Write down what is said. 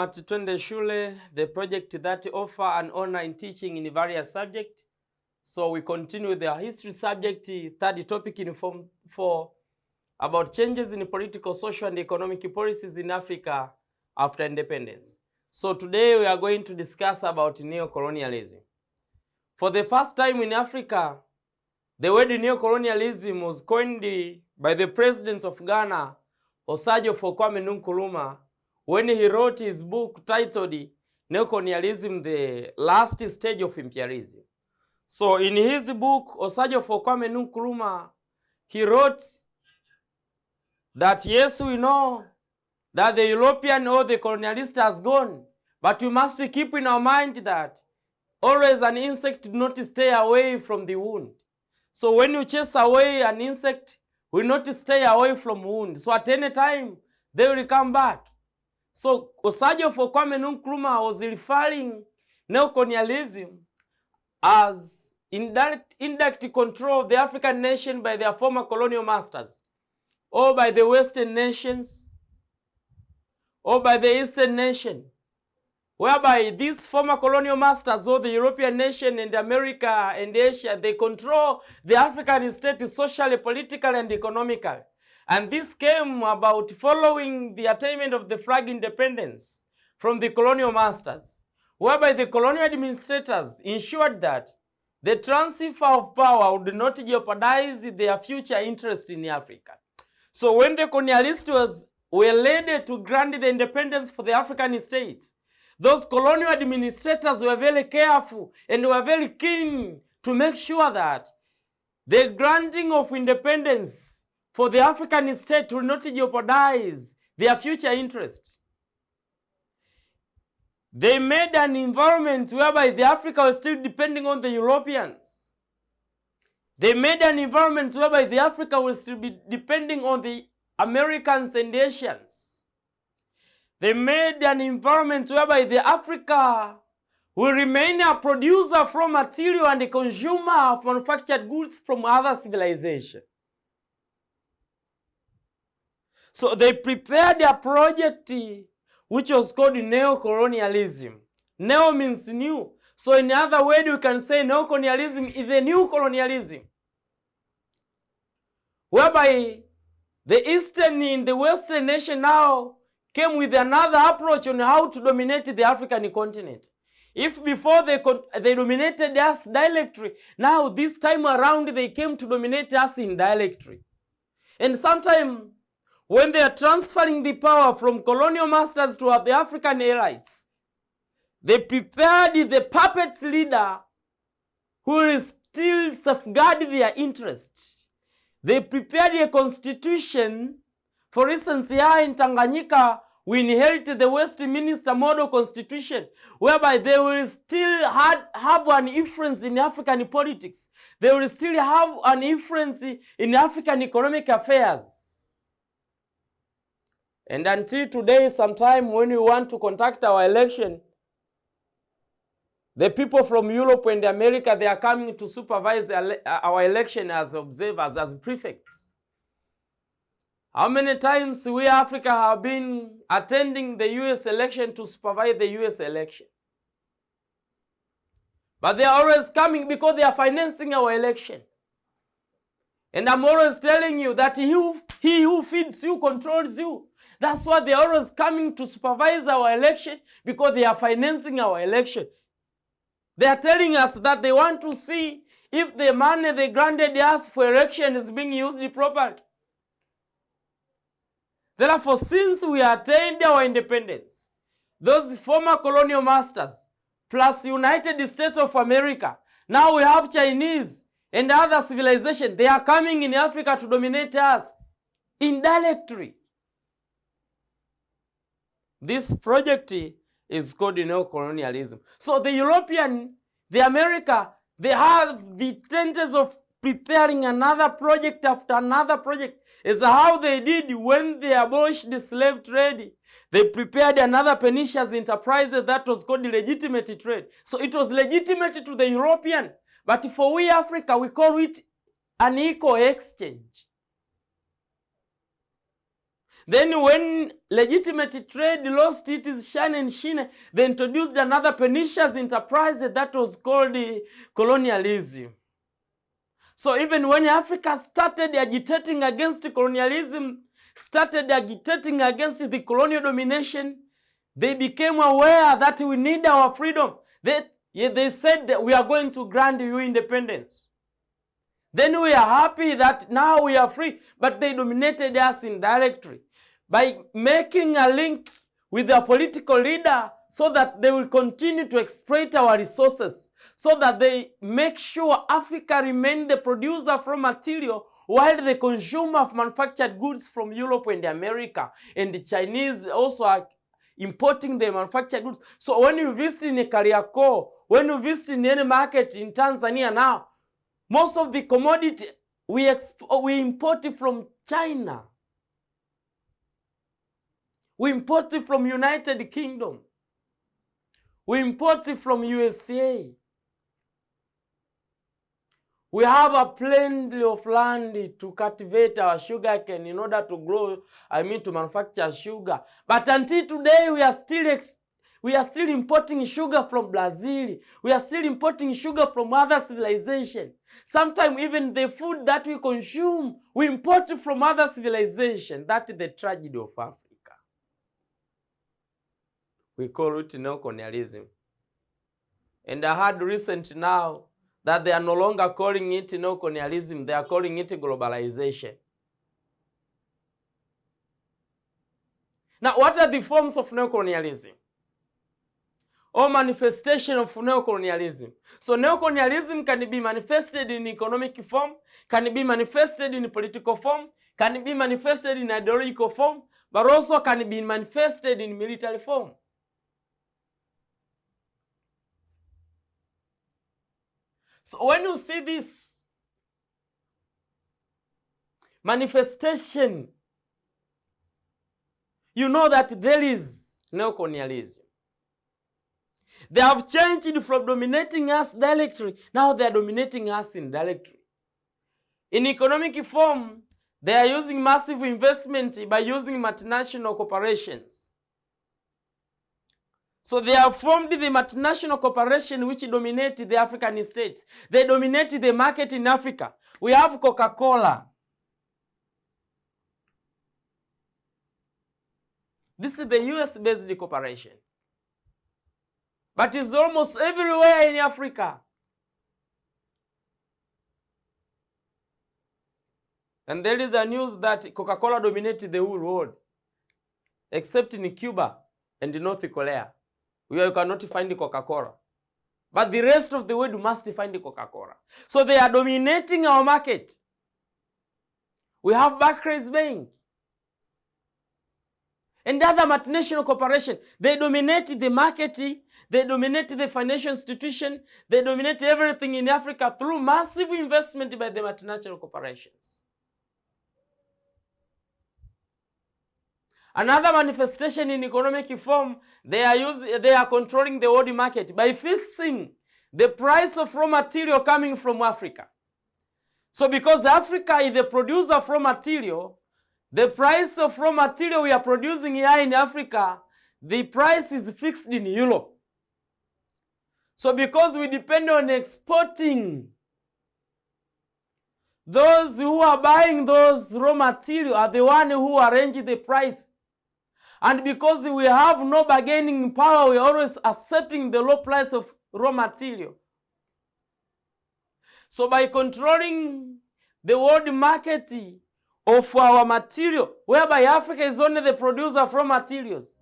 at Twende Shule, the project that offer an online teaching in various subjects. So we continue with the history subject, third topic in Form 4, about changes in political, social, and economic policies in Africa after independence. So today we are going to discuss about neo-colonialism. For the first time in Africa, the word neo-colonialism was coined by the president of Ghana, Osagyefo Kwame Nkrumah, when he wrote his book titled Neo-Colonialism, the Last Stage of Imperialism. So in his book, Osagyefo Kwame Nkrumah, he wrote that yes, we know that the European or the colonialist has gone, but we must keep in our mind that always an insect do not stay away from the wound. So when you chase away an insect, will not stay away from wound. So at any time, they will come back. So Osagyefo Kwame Nkrumah was referring neo-colonialism as indirect control of the African nation by their former colonial masters, or by the Western nations, or by the Eastern nation, whereby these former colonial masters, or the European nation and America and Asia, they control the African state socially, politically, and economically. And this came about following the attainment of the flag independence from the colonial masters, whereby the colonial administrators ensured that the transfer of power would not jeopardize their future interest in Africa. So when the colonialists were ready to grant the independence for the African states, those colonial administrators were very careful and were very keen to make sure that the granting of independence for the African state will not jeopardize their future interest. They made an environment whereby the Africa was still depending on the Europeans. They made an environment whereby the Africa will still be depending on the Americans and Asians. They made an environment whereby the Africa will remain a producer from material and a consumer of manufactured goods from other civilizations. So they prepared a project which was called neo-colonialism. Neo means new. So in other words, you can say neo-colonialism is the new colonialism, whereby the Eastern and the Western nation now came with another approach on how to dominate the African continent. If before they dominated us directly, now this time around they came to dominate us indirectly. And sometimes when they are transferring the power from colonial masters to the African elites, they prepared the puppet leader who will still safeguard their interest. They prepared a constitution. For instance, here in Tanganyika, we inherited the Westminster model constitution, whereby they will still have an influence in African politics. They will still have an influence in African economic affairs. And until today, sometime when we want to conduct our election, the people from Europe and America, they are coming to supervise our election as observers, as prefects. How many times we Africa have been attending the US election to supervise the US election? But they are always coming because they are financing our election. And I'm always telling you that he who feeds you controls you. That's why they are always coming to supervise our election, because they are financing our election. They are telling us that they want to see if the money they granted us for election is being used properly. Therefore, since we attained our independence, those former colonial masters, plus United States of America, now we have Chinese and other civilizations, they are coming in Africa to dominate us indirectly. This project is called neo-colonialism. So the European, the America, they have the tendency of preparing another project after another project. It's how they did when they abolished the slave trade. They prepared another pernicious enterprise that was called legitimate trade. So it was legitimate to the European, but for we Africa, we call it an equal exchange. Then when legitimate trade lost its shine and sheen, they introduced another pernicious enterprise that was called colonialism. So even when Africa started agitating against colonialism, started agitating against the colonial domination, they became aware that we need our freedom. They said that we are going to grant you independence. Then we are happy that now we are free, but they dominated us indirectly by making a link with a political leader so that they will continue to exploit our resources, so that they make sure Africa remain the producer from material while the consumer of manufactured goods from Europe and America, and the Chinese also are importing the manufactured goods. So when you visit in a Kariakoo, when you visit in any market in Tanzania now, most of the commodity we import it from China. We import it from United Kingdom. We import it from USA. We have a plenty of land to cultivate our sugar cane in order to grow, to manufacture sugar. But until today, we are still importing sugar from Brazil. We are still importing sugar from other civilizations. Sometimes even the food that we consume, we import it from other civilizations. That is the tragedy of Africa. We call it Neo-Colonialism. And I heard recently now that they are no longer calling it Neo-Colonialism, they are calling it globalization. Now, what are the forms of Neo-Colonialism? Or manifestation of Neo-Colonialism? So Neo-Colonialism can be manifested in economic form, can be manifested in political form, can be manifested in ideological form, but also can be manifested in military form. So when you see this manifestation, you know that there is Neo-Colonialism. They have changed from dominating us directly. Now they are dominating us indirectly. In economic form, they are using massive investment by using multinational corporations. So they have formed the multinational corporation which dominate the African states. They dominate the market in Africa. We have Coca-Cola. This is the US-based corporation. But it's almost everywhere in Africa. And there is the news that Coca-Cola dominated the whole world, except in Cuba and North Korea, where you cannot find the Coca-Cola. But the rest of the world must find the Coca-Cola. So they are dominating our market. We have Barclays Bank and other multinational corporations. They dominate the market, they dominate the financial institution, they dominate everything in Africa through massive investment by the multinational corporations. Another manifestation in economic form, they are controlling the world market by fixing the price of raw material coming from Africa. So because Africa is the producer of raw material, the price of raw material we are producing here in Africa, the price is fixed in Europe. So because we depend on exporting, those who are buying those raw material are the ones who arrange the price. And because we have no bargaining power, we are always accepting the low price of raw material. So by controlling the world market of our material, whereby Africa is only the producer of raw materials,